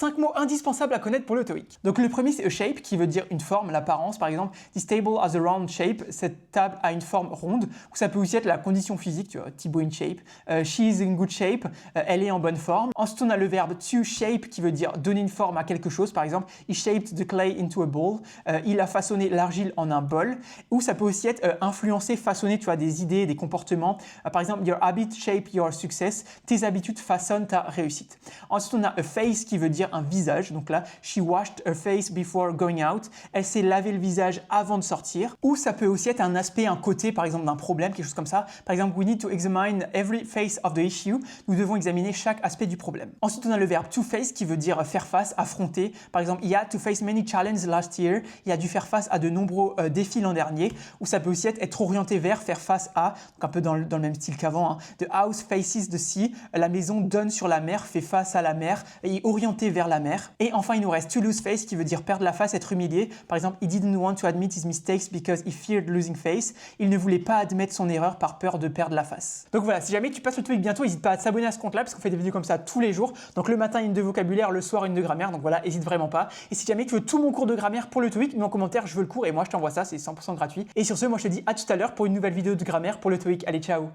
5 mots indispensables à connaître pour le TOEIC. Donc le premier c'est a shape qui veut dire une forme, l'apparence. Par exemple, this table has a round shape. Cette table a une forme ronde. Ou ça peut aussi être la condition physique, tu vois, Thibaut in shape. She is in good shape. Elle est en bonne forme. Ensuite on a le verbe to shape qui veut dire donner une forme à quelque chose. Par exemple, he shaped the clay into a bowl. Il a façonné l'argile en un bol. Ou ça peut aussi être influencer, façonner, tu vois, des idées, des comportements. Par exemple, your habits shape your success. Tes habitudes façonnent ta réussite. Ensuite on a a face qui veut dire un visage. Donc là, she washed her face before going out. Elle s'est lavé le visage avant de sortir. Ou ça peut aussi être un aspect, un côté, par exemple, d'un problème, quelque chose comme ça. Par exemple, we need to examine every face of the issue. Nous devons examiner chaque aspect du problème. Ensuite, on a le verbe to face qui veut dire faire face, affronter. Par exemple, he had to face many challenges last year. Il a dû faire face à de nombreux défis l'an dernier. Ou ça peut aussi être orienté vers, faire face à, donc un peu dans le même style qu'avant. Hein. The house faces the sea. La maison donne sur la mer, fait face à la mer et est orienté vers la mer. Et enfin, il nous reste to lose face qui veut dire perdre la face, être humilié. Par exemple, he didn't want to admit his mistakes because he feared losing face. Il ne voulait pas admettre son erreur par peur de perdre la face. Donc voilà, si jamais tu passes le TOEIC bientôt, n'hésite pas à t'abonner à ce compte-là parce qu'on fait des vidéos comme ça tous les jours. Donc le matin, une de vocabulaire, le soir, une de grammaire. Donc voilà, n'hésite vraiment pas. Et si jamais tu veux tout mon cours de grammaire pour le TOEIC, mets en commentaire, je veux le cours et moi je t'envoie ça, c'est 100% gratuit. Et sur ce, moi je te dis à tout à l'heure pour une nouvelle vidéo de grammaire pour le TOEIC. Allez, ciao!